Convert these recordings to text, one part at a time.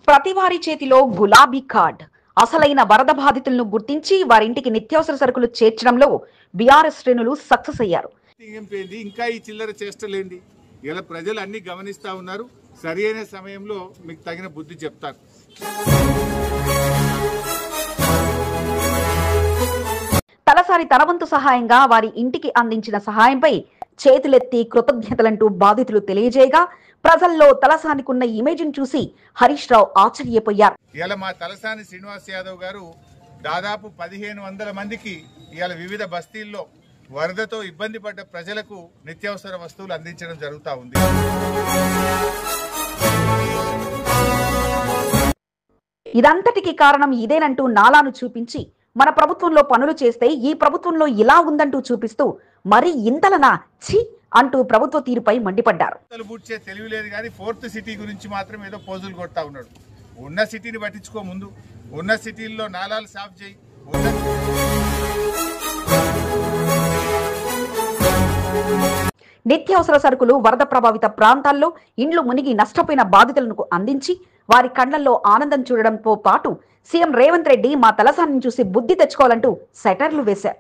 ప్రతి వారి చేతిలో గులాబీ కార్డ్. అసలైన వరద బాధితులను గుర్తించి వారింటికి నిత్యావసర సరుకులు చేర్చడంలో బీఆర్ఎస్ శ్రేణులు సక్సెస్ అయ్యారు. ఇంకా ఈ చిల్లర చేష్టలేండి, ఇలా ప్రజలు అన్ని గమనిస్తా ఉన్నారు. సరైన సమయంలో మీకు తగిన బుద్ధి చెప్తారు. తలసారి తన వంతు సహాయంగా వారి ఇంటికి అందించిన సహాయంపై చేతులెత్తి కృతజ్ఞతలంటూ బాధితులు తెలియజేయగా ప్రజల్లో తలసానికున్న ఇమేజ్ను చూసి హరీష్ రావు ఆశ్చర్యపోయారు. ఇలా మా తలసాని శ్రీనివాస్ యాదవ్ గారు దాదాపు 1500 మందికి ఇవాళ వివిధ బస్తీల్లో వరదతో ఇబ్బంది పడ్డ ప్రజలకు నిత్యావసర వస్తువులు అందించడం జరుగుతూ ఉంది. ఇదంతటికి కారణం ఇదేనంటూ నాలాను చూపించి మన ప్రభుత్వంలో పనులు చేస్తే ఈ ప్రభుత్వంలో ఇలా ఉందంటూ చూపిస్తూ మరి ఇంతలనా ఛీ అంటూ ప్రభుత్వ తీరుపై మండిపడ్డారు. బూడ్చే తెలివి లేదు కానీ 4th సిటీ గురించి మాత్రం ఏదో పోజులు కొడతా ఉన్నాడు. ఉన్న సిటీని పట్టించుకో, ముందు ఉన్న సిటీల్లో నాలాలు సాఫ్ చేయి. నిత్యావసర సరుకులు వరద ప్రభావిత ప్రాంతాల్లో ఇండ్లు మునిగి నష్టపోయిన బాధితులకు అందించి వారి కళ్లల్లో ఆనందం చూడడంతో పాటు సీఎం రేవంత్ రెడ్డి మా తలసానిని చూసి బుద్ధి తెచ్చుకోవాలంటూ సెటర్లు వేశారు.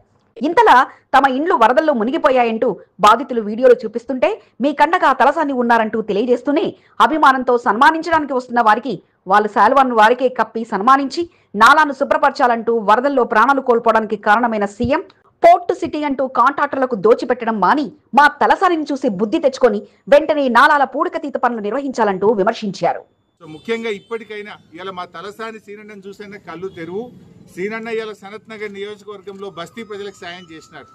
ఇంతలా తమ ఇండ్లు వరదల్లో మునిగిపోయాయంటూ బాధితులు వీడియోలు చూపిస్తుంటే మీ కండగా తలసాని ఉన్నారంటూ తెలియజేస్తూనే అభిమానంతో సన్మానించడానికి వస్తున్న వారికి వాళ్ళు శాల్వాను వారికే కప్పి సన్మానించి నాలాను శుభ్రపరచాలంటూ వరదల్లో ప్రాణాలు కోల్పోవడానికి కారణమైన సీఎం పోర్ట్ సిటీ అంటూ కాంట్రాక్టర్లకు దోచిపెట్టడం మాని మా తలసానిని చూసి బుద్ధి తెచ్చుకొని వెంటనే నాలాల పూడికతీత పనులు నిర్వహించాలంటూ విమర్శించారు. ముఖ్యంగా ఇప్పటికైనా ఇలా మా తలసాని సీనన్నను చూసైనా కళ్ళు తెరువు. సీనన్న ఇలా సనత్ నగర్ నియోజకవర్గంలో బస్తీ ప్రజలకు సాయం చేసినారు.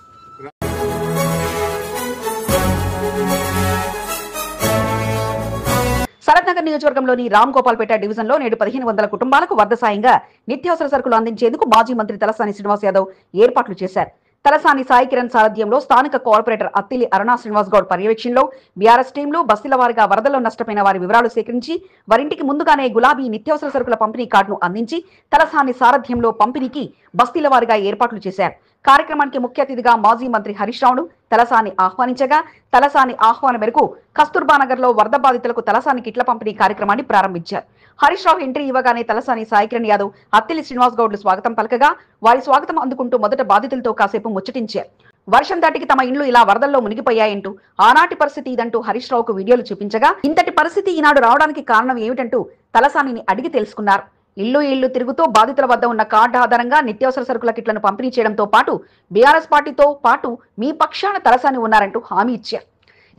సనత్ నగర్ నియోజకవర్గంలోని రామ్ గోపాల్పేట డివిజన్ లో నేడు 1500 కుటుంబాలకు వరద సాయంగా నిత్యావసర సరుకులు అందించేందుకు మాజీ మంత్రి తలసాని శ్రీనివాస్ యాదవ్ ఏర్పాట్లు చేశారు. తలసాని సాయి కిరణ్ సారథ్యంలో స్థానిక కార్పొరేటర్ అత్తిలి అరుణా శ్రీనివాస్ గౌడ్ పర్యవేక్షణలో బీఆర్ఎస్ టీంలు బస్తీల వారిగా వరదల్లో నష్టపోయిన వారి వివరాలు సేకరించి వారింటికి ముందుగానే గులాబీ నిత్యావసర సరుకుల పంపిణీ కార్డును అందించి తలసాని సారథ్యంలో పంపిణీకి బస్తీల వారిగా ఏర్పాట్లు చేశారు. కార్యక్రమానికి ముఖ్య అతిథిగా మాజీ మంత్రి హరీష్ రావును తలసాని ఆహ్వానించగా తలసాని ఆహ్వానం మేరకు కస్తూర్బా నగర్ లో వరద బాధితులకు తలసాని కిట్ల పంపిణీ కార్యక్రమాన్ని ప్రారంభించారు. హరీష్ రావు ఎంట్రీ ఇవ్వగానే తలసాని సాయి కిరణ్ యాదవ్ అత్తిలి శ్రీనివాస్ గౌడ్లు స్వాగతం పలకగా వారి స్వాగతం అందుకుంటూ మొదట బాధితులతో కాసేపు ముచ్చటించారు. వర్షం దాటికి తమ ఇండ్లు ఇలా వరదల్లో మునిగిపోయాయంటూ ఆనాటి పరిస్థితి ఇదంటూ హరీష్ రావుకు వీడియోలు చూపించగా ఇంతటి పరిస్థితి ఈనాడు రావడానికి కారణం ఏమిటంటూ తలసానిని అడిగి తెలుసుకున్నారు. ఇల్లు తిరుగుతూ బాధితుల వద్ద ఉన్న కార్డు ఆధారంగా నిత్యావసర సరుకుల కిట్లను పంపిణీ చేయడంతో పాటు బీఆర్ఎస్ పార్టీతో పాటు మీ పక్షాన తలసాని ఉన్నారంటూ హామీ ఇచ్చారు.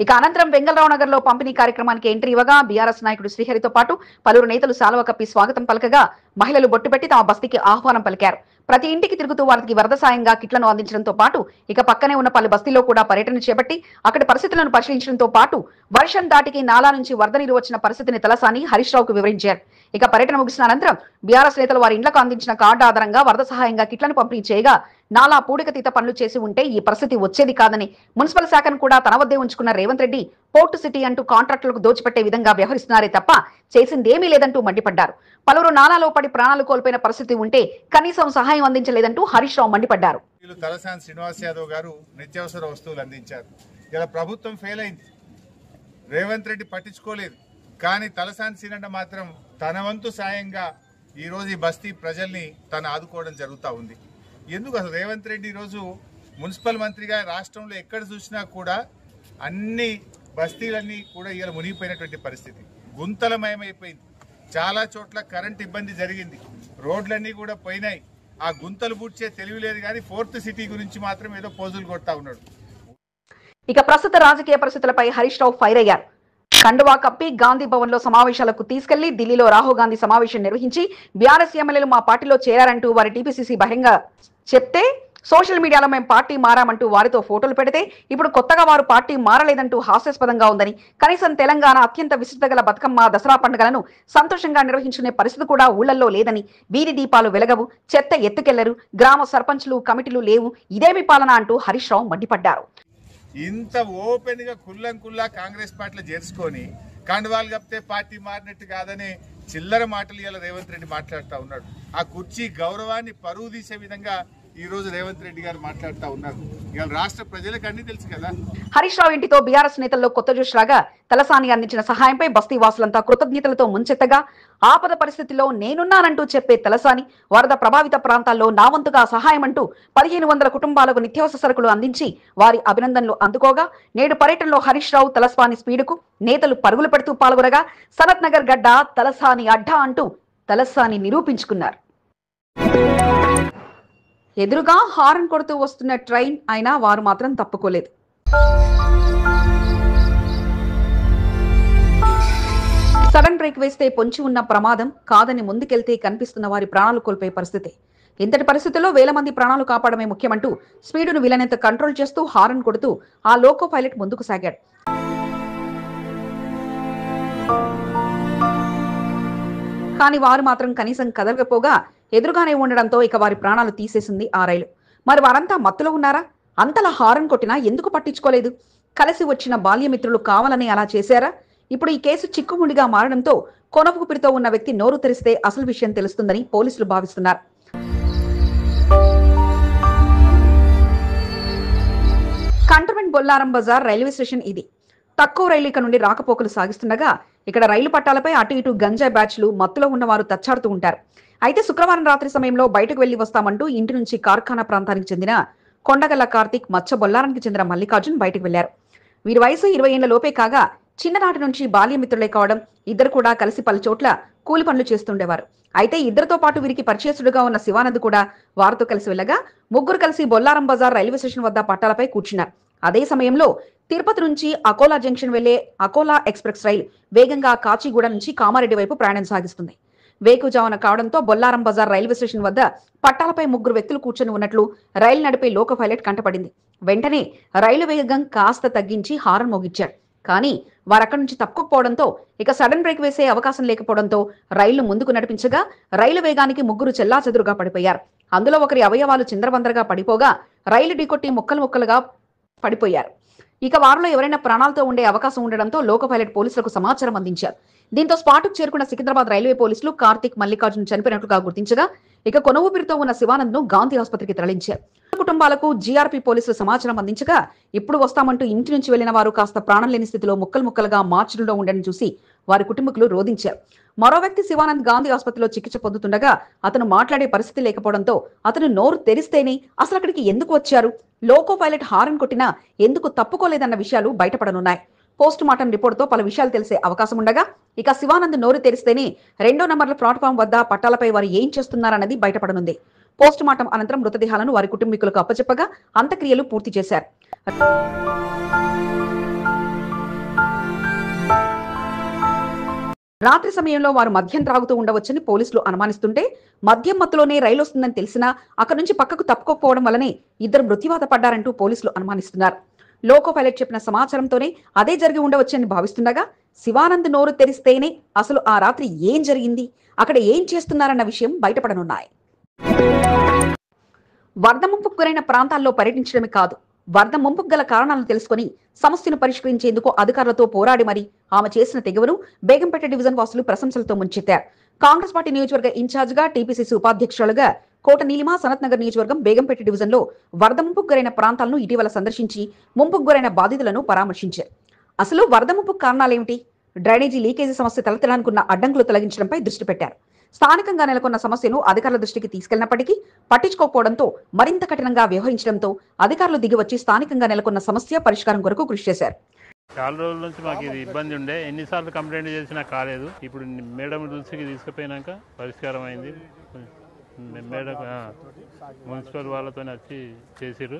ఇక అనంతరం వెంగళరావు నగర్ లో పంపిణీ కార్యక్రమానికి ఎంట్రీ ఇవ్వగా బీఆర్ఎస్ నాయకుడు శ్రీహరితో పాటు పలువురు నేతలు శాలువ కప్పి స్వాగతం పలకగా మహిళలు బొట్టు పెట్టి తమ బస్తీకి ఆహ్వానం పలికారు. ప్రతి ఇంటికి తిరుగుతూ వారికి వరద సాయంగా కిట్లను అందించడంతో పాటు ఇక పక్కనే ఉన్న పలు బస్తీల్లో కూడా పర్యటన చేపట్టి అక్కడి పరిస్థితులను పరిశీలించడంతో పాటు వర్షం దాటికి నాలా నుంచి వరద నీరు వచ్చిన పరిస్థితిని తలసాని హరీష్ రావుకు వివరించారు. ఇక పర్యటన ముగిసిన అనంతరం బీఆర్ఎస్ నేతలు వారి ఇండ్లకు అందించిన కార్డు ఆధారంగా వరద సహాయంగా కిట్లను పంపిణీ చేయగా నాలా పూడికతీత పనులు చేసి ఉంటే ఈ పరిస్థితి వచ్చేది కాదని మున్సిపల్ శాఖను కూడా తన వద్దే ఉంచుకున్న రేవంత్ రెడ్డి పోర్టు సిటీ అంటూ కాంట్రాక్టులకు దోచిపెట్టే విధంగా వ్యవహరిస్తున్నారే తప్ప చేసిందేమీ లేదంటూ మండిపడ్డారు. పలువురు నాలాలో పడి ప్రాణాలు కోల్పోయిన పరిస్థితి ఉంటే కనీసం సహాయం అందించలేదంటూ హరీష్ రావు మండిపడ్డారు. తలసాని శ్రీనివాస్ యాదవ్ గారు నిత్యావసర వస్తువులు అందించారు. ఇలా ప్రభుత్వం ఫెయిల్ అయింది, రేవంత్ రెడ్డి పట్టించుకోలేదు. కానీ తలసాని సీనన్న మాత్రం తన వంతు సాయంగా ఈరోజు ఈ బస్తీ ప్రజల్ని తను ఆదుకోవడం జరుగుతూ ఉంది. ఎందుకు అసలు రేవంత్ రెడ్డి ఈరోజు మున్సిపల్ మంత్రిగా రాష్ట్రంలో ఎక్కడ చూసినా కూడా అన్ని బస్తీలన్నీ కూడా ఇలా మునిగిపోయినటువంటి పరిస్థితి, గుంతలమయమైపోయింది. చాలా చోట్ల కరెంట్ ఇబ్బంది జరిగింది, రోడ్లన్నీ కూడా పోయినాయి. ఆ గుంతలు బూడ్చే తెలివి లేదు కానీ 4th సిటీ గురించి మాత్రం ఏదో పోజులు కొడతా ఉన్నాడు. ఇక ప్రస్తుత రాజకీయ పరిస్థితులపై హరీష్ రావు ఫైర్ అయ్యారు. కండువా కప్పి గాంధీ భవన్ లో సమావేశాలకు తీసుకెళ్లి ఢిల్లీలో రాహుల్ గాంధీ సమావేశం నిర్వహించి బీఆర్ఎస్ ఎమ్మెల్యేలు మా పార్టీలో చేరారంటూ వారి టీపీసీసీ బహిరంగ చెప్తే సోషల్ మీడియాలో మేము పార్టీ మారామంటూ వారితో ఫోటోలు పెడితే ఇప్పుడు కొత్తగా వారు పార్టీ మారలేదంటూ హాస్యాస్పదంగా ఉందని, కనీసం తెలంగాణ అత్యంత విశిష్టత గల బతుకమ్మ దసరా పండుగలను సంతోషంగా నిర్వహించుకునే పరిస్థితి కూడా ఊళ్ళల్లో లేదని, వీధి దీపాలు వెలగవు, చెత్త ఎత్తుకెళ్లరు, గ్రామ సర్పంచ్లు కమిటీలు లేవు, ఇదేమి పాలన అంటూ హరీష్ రావు మండిపడ్డారు. ఇంత ఓపెన్ గా కుల్లా కాంగ్రెస్ పార్టీలో చేర్చుకొని కండువాలు కప్పితే పార్టీ మారినట్టు కాదనే చిల్లర మాటలు ఇలా రేవంత్ రెడ్డి మాట్లాడుతూ ఉన్నాడు. ఆ కుర్చీ గౌరవాన్ని పరువు తీసే విధంగా ఈ రోజు రేవంత్ రెడ్డి గారు మాట్లాడుతూ ఉన్నారు. ఇవాళ రాష్ట్ర ప్రజలకు అన్ని తెలుసు కదా. హరీష్ రావు ఇంటితో బీఆర్ఎస్ నేతల్లో కొత్త జోష్ రాగా తలసాని అందించిన సహాయంపై బస్తీ వాసులంతా కృతజ్ఞతలతో ముంచెత్తగా ఆపద పరిస్థితిలో నేనున్నానంటూ చెప్పే తలసాని వరద ప్రభావిత ప్రాంతాల్లో నా వంతుగా సహాయం అంటూ 1500 కుటుంబాలకు నిత్యావసర సరుకులు అందించి వారి అభినందనలు అందుకోగా నేడు పర్యటనలో హరీష్ రావు తలసాని స్పీడుకు నేతలు పరుగులు పెడుతూ పాల్గొనగా సనత్ నగర్ గడ్డ తలసాని అడ్డా అంటూ తలసాని నిరూపించుకున్నారు. ఎదురుగా హారన్ కొడుతూ వస్తున్న ట్రైన్ అయినా వారు మాత్రం తప్పుకోలేదు. సడన్ బ్రేక్ వేస్తే పొంచి ఉన్న ప్రమాదం కాదని ముందుకెళ్తే కనిపిస్తున్న వారి ప్రాణాలు కోల్పోయే పరిస్థితి. ఇంతటి పరిస్థితుల్లో వేల మంది ప్రాణాలు కాపాడమే ముఖ్యమంటూ స్పీడును వీలైనంత కంట్రోల్ చేస్తూ హారన్ కొడుతూ ఆ లోకో పైలట్ ముందుకు సాగాడు. కానీ వారు మాత్రం కనీసం కదలకపోగా ఎదురుగానే ఉండడంతో ఇక వారి ప్రాణాలు తీసేసింది ఆ రైలు. మరి వారంతా మత్తులో ఉన్నారా? అంతలా హారన్ కొట్టినా ఎందుకు పట్టించుకోలేదు? కలిసి వచ్చిన బాల్యమిత్రులు కావాలని అలా చేశారా? ఇప్పుడు ఈ కేసు చిక్కుముడిగా మారడంతో కొనవుపిరితో ఉన్న వ్యక్తి నోరు తెరిస్తే అసలు విషయం తెలుస్తుందని పోలీసులు భావిస్తున్నారు. Cantonment Bollaram Bazaar railway station ఇది. తక్కువ రైలు ఇక నుండి రాకపోకలు సాగిస్తుండగా ఇక్కడ రైలు పట్టాలపై అటు ఇటు గంజాయి బ్యాచ్లు మత్తులో ఉన్నవారు తచ్చాడుతూ ఉంటారు. అయితే శుక్రవారం రాత్రి సమయంలో బయటకు వెళ్లి వస్తామంటూ ఇంటి నుంచి కార్ఖానా ప్రాంతానికి చెందిన కొండగల్ల కార్తీక్, మచ్చ బొల్లారానికి చెందిన మల్లికార్జున్ బయటకు వెళ్లారు. వీరి వయసు 20 ఏళ్ల లోపే కాగా చిన్ననాటి నుంచి బాల్యమిత్రులే కావడం, ఇద్దరు కూడా కలిసి పలు చోట్ల కూలి పనులు చేస్తుండేవారు. అయితే ఇద్దరితో పాటు వీరికి పరిచయస్తుడుగా ఉన్న శివానంద్ కూడా వారితో కలిసి వెళ్ళగా ముగ్గురు కలిసి బొల్లారం బజార్ రైల్వే స్టేషన్ వద్ద పట్టాలపై కూర్చున్నారు. అదే సమయంలో తిరుపతి నుంచి అకోలా జంక్షన్ వెళ్లే అకోలా ఎక్స్ప్రెస్ రైలు వేగంగా కాచిగూడ నుంచి కామారెడ్డి వైపు ప్రయాణం సాగిస్తుంది. వేకుజామున కావడంతో బొల్లారం బజార్ రైల్వే స్టేషన్ వద్ద పట్టాలపై ముగ్గురు వ్యక్తులు కూర్చొని ఉన్నట్లు రైలు నడిపే లోకో పైలట్ కంటపడింది. వెంటనే రైలు వేగం కాస్త తగ్గించి హారన్ మోగించాడు. కానీ వారక్కడి నుంచి తప్పుకోకపోవడంతో ఇక సడన్ బ్రేక్ వేసే అవకాశం లేకపోవడంతో రైలు ముందుకు నడిపించగా రైలు వేగానికి ముగ్గురు చెల్లాచెదురుగా పడిపోయారు. అందులో ఒకరి అవయవాలు చిందరవందరగా పడిపోగా రైలు ఢీకొట్టి ముక్కలు ముక్కలుగా పడిపోయారు. ఇక వారిలో ఎవరైనా ప్రాణాలతో ఉండే అవకాశం ఉండడంతో లోకో పైలట్ పోలీసులకు సమాచారం అందించారు. దీంతో స్పాటుకు చేరుకున్న సికింద్రాబాద్ రైల్వే పోలీసులు కార్తీక్, మల్లికార్జున్ చనిపోయినట్లుగా గుర్తించగా ఇక కొనవుపిరితో ఉన్న శివానంద్ ను గాంధీ ఆసుపత్రికి తరలించారు. కుటుంబాలకు జీఆర్పీ పోలీసులు సమాచారం అందించగా ఇప్పుడు వస్తామంటూ ఇంటి నుంచి వెళ్లిన వారు కాస్త ప్రాణం లేని స్థితిలో ముక్కలు ముక్కలుగా మార్చిలో ఉండని చూసి వారి కుటుంబకులు రోధించారు. మరో వ్యక్తి శివానంద్ గాంధీ ఆసుపత్రిలో చికిత్స పొందుతుండగా అతను మాట్లాడే పరిస్థితి లేకపోవడంతో అతను నోరు తెరిస్తేనే అసలు అక్కడికి ఎందుకు వచ్చారు, లోకో పైలట్ హారన్ కొట్టినా ఎందుకు తప్పుకోలేదన్న విషయాలు బయటపడనున్నాయి. పోస్ట్ మార్టం రిపోర్టుతో పలు విషయాలు తెలిసే అవకాశం ఉండగా ఇక శివానంద్ నోరు తెరిస్తేనే 2వ నంబర్ల ప్లాట్ఫామ్ వద్ద పట్టాలపై వారు ఏం చేస్తున్నారన్నది బయటపడనుంది. పోస్ట్ మార్టం అనంతరం మృతదేహాలను వారి కుటుంబీకులకు అప్పచెప్పగా అంత్యక్రియలు పూర్తి చేశారు. రాత్రి సమయంలో వారు మద్యం త్రాగుతూ ఉండవచ్చని పోలీసులు అనుమానిస్తుంటే మద్యం మత్తులోనే రైలు వస్తుందని తెలిసినా అక్కడి నుంచి పక్కకు తప్పుకోకపోవడం వల్లనే ఇద్దరు మృత్యువాత పడ్డారంటూ పోలీసులు అనుమానిస్తున్నారు. లోకో పైలట్ చెప్పిన సమాచారంతోనే అదే జరిగి ఉండవచ్చని భావిస్తుండగా శివానంద్ నోరు తెరిస్తేనే అసలు ఆ రాత్రి ఏం జరిగింది, అక్కడ ఏం చేస్తున్నారన్న విషయం బయటపడనున్నాయి. వరద ముంపుకు గురైన ప్రాంతాల్లో పర్యటించడమే కాదు, వరద ముంపుకు గల కారణాలను తెలుసుకుని సమస్యను పరిష్కరించేందుకు అధికారులతో పోరాడి మరి ఆమె చేసిన తెగువను బేగంపేట డివిజన్ వాసులు ప్రశంసలతో ముంచెత్తారు. కాంగ్రెస్ పార్టీ నియోజకవర్గ ఇన్ఛార్జిగా, టీపీసీసీ ఉపాధ్యక్షులుగా కోట నీలిమ సనత్ నగర్ నియోజకవర్గం బేగంపేట డివిజన్ లో వరద ముంపుకు గురైన ప్రాంతాలను ఇటీవల సందర్శించి ముంపుకు గురైన బాధితులను పరామర్శించారు. అసలు వరద ముంపుకు కారణాలేమిటి, డ్రైనేజీ లీకేజీ సమస్య తలెత్తడానికున్న అడ్డంకులు తొలగించడంపై దృష్టి పెట్టారు. స్థానికంగా నెలకొన్న సమస్యను అధికారుల దృష్టికి తీసుకెళ్లినప్పటికీ పట్టించుకోకపోవడంతో మరింత కఠినంగా వ్యవహరించడంతో అధికారులు దిగివచ్చి స్థానికంగా నెలకొన్న సమస్య పరిష్కారం కొరకు కృషి చేశారు. చాలా రోజుల నుంచి మాకు ఇది ఇబ్బంది ఉండే, ఎన్నిసార్లు కంప్లైంట్ చేసినా కాలేదు. ఇప్పుడు మేడం దృష్టికి తీసుకుపోయినాక పరిష్కారం అయింది. మేడం మున్సిపల్ వాళ్ళతో వచ్చి చేసిరు.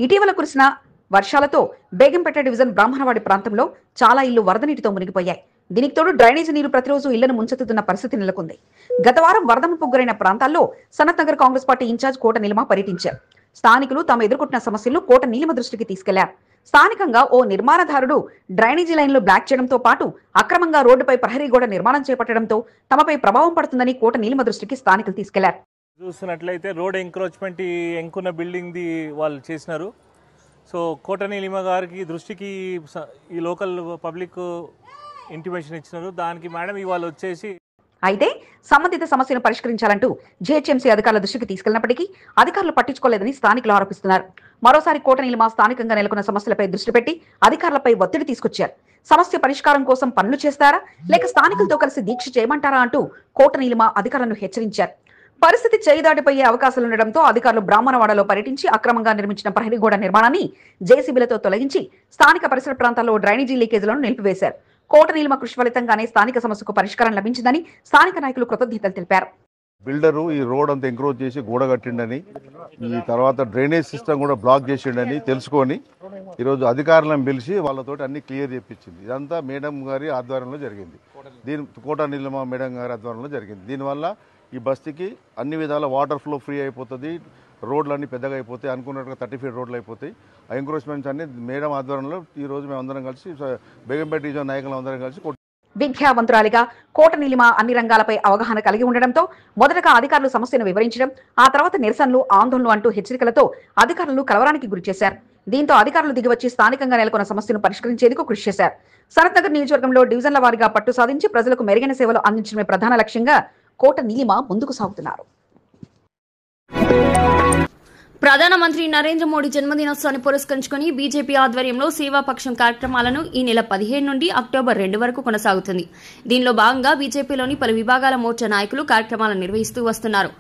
ఇటీవల కురిసిన వర్షాలతో బేగంపేట డివిజన్ బ్రాహ్మణవాడి ప్రాంతంలో చాలా ఇళ్లు వరద నీటితో మునిగిపోయాయి. దీనికి తోడు డ్రైనేజీ నీరు ప్రతిరోజు ఇళ్లను ముంచెత్తుతున్న పరిస్థితి నెలకొంది. గత వారం వరద ముంపుకు గురైన ప్రాంతాల్లో సనత్ నగర్ కాంగ్రెస్ పార్టీ ఇన్ఛార్జ్ కోట నీలిమ పర్యటించారు. స్థానికులు తాము ఎదుర్కొంటున్న సమస్యలను కోట నీలిమ దృష్టికి తీసుకెళ్లారు. స్థానికంగా ఓ నిర్మాణదారుడు డ్రైనేజీ లైన్లు బ్లాక్ చేయడంతో పాటు అక్రమంగా రోడ్డుపై ప్రహరీ గోడ నిర్మాణం చేపట్టడంతో తమపై ప్రభావం పడుతుందని కోట నీలిమ దృష్టికి స్థానికులు తీసుకెళ్లారు. చూస్తున్నట్లయితే రోడ్ ఎంక్రోచ్మెంట్ ఎంకున్న బిల్డింగ్ ది వాళ్ళు చేసినారు. సో కోట నీలిమ గారికి దృష్టికి ఈ లోకల్ పబ్లిక్ ఇంటిమేషన్ ఇచ్చినారు. దానికి మేడం ఇవాళ వచ్చేసి అయితే సంబంధిత సమస్యను పరిష్కరించాలంటూ జీహెచ్ఎంసీ అధికారుల దృష్టికి తీసుకెళ్లినప్పటికీ అధికారులు పట్టించుకోలేదని స్థానికులు ఆరోపిస్తున్నారు. మరోసారి కోట నీలిమ స్థానికంగా నెలకొన్న సమస్యలపై దృష్టి పెట్టి అధికారులపై ఒత్తిడి తీసుకొచ్చారు. సమస్య పరిష్కారం కోసం పనులు చేస్తారా లేక స్థానికులతో కలిసి దీక్ష చేయమంటారా అంటూ కోట నీలిమ అధికారులను హెచ్చరించారు. పరిస్థితి చేయి దాటిపోయే అవకాశాలుండటంతో అధికారులు బ్రాహ్మణవాడలో పర్యటించి అక్రమంగా నిర్మించిన ప్రహరీ గోడ నిర్మాణాన్ని జేసీబీలతో తొలగించి స్థానిక పరిసర ప్రాంతాల్లో డ్రైనేజీ లీకేజీలను నిలిపివేశారు. కోట నీలిమ కృషి ఫలితంగానే స్థానిక సమస్యకు పరిష్కారం లభించిందని స్థానిక నాయకులు కృతజ్ఞతలు తెలిపారు. బిల్డరు ఈ రోడ్ అంతా ఎంక్రోచ్ చేసి గోడ కట్టిండని, ఈ తర్వాత డ్రైనేజ్ సిస్టమ్ కూడా బ్లాక్ చేసిండని తెలుసుకొని ఈరోజు అధికారులను పిలిచి వాళ్ళతోటి అన్ని క్లియర్ చేయించింది. ఇదంతా మేడం గారి ఆధ్వర్యంలో జరిగింది. కోట నీలిమ మేడం గారి ఆధ్వర్యంలో జరిగింది. దీనివల్ల ఈ బస్తీకి అన్ని విధాల వాటర్ ఫ్లో ఫ్రీ అయిపోతుంది, రోడ్లు అన్ని పెద్దగా అయిపోతాయి, అనుకున్నట్టుగా 30 ఫీట్ రోడ్లు అయిపోతాయి. ఆ ఎంక్రోచ్మెంట్స్ అన్ని మేడం ఆధ్వర్యంలో ఈ రోజు మేము అందరం కలిసి బేగంపేట డివిజన్ నాయకులు అందరం కలిసి విద్యావంతురాలిగా కోట నీలిమ అన్ని రంగాలపై అవగాహన కలిగి ఉండడంతో మొదటగా అధికారులు సమస్యను వివరించడం, ఆ తర్వాత నిరసనలు, ఆందోళనలు అంటూ హెచ్చరికలతో అధికారులు కలవరానికి గురిచేశారు. దీంతో అధికారులు దిగివచ్చి స్థానికంగా నెలకొన్న సమస్యను పరిష్కరించేందుకు కృషి చేశారు. సనత్ నగర్ నియోజకవర్గంలో డివిజన్ల వారీగా పట్టు సాధించి ప్రజలకు మెరుగైన సేవలు అందించడమే ప్రధాన లక్ష్యంగా కోట నీలిమ ముందుకు సాగుతున్నారు. ప్రధానమంత్రి నరేంద్ర మోడీ జన్మదినోత్సవాన్ని పురస్కరించుకుని బీజేపీ ఆధ్వర్యంలో సేవాపక్షం కార్యక్రమాలను ఈ నెల 15 నుండి అక్టోబర్ 2 వరకు కొనసాగుతుంది. దీనిలో భాగంగా బీజేపీలోని పలు విభాగాల మోర్చా నాయకులు కార్యక్రమాలను నిర్వహిస్తూ వస్తున్నారు.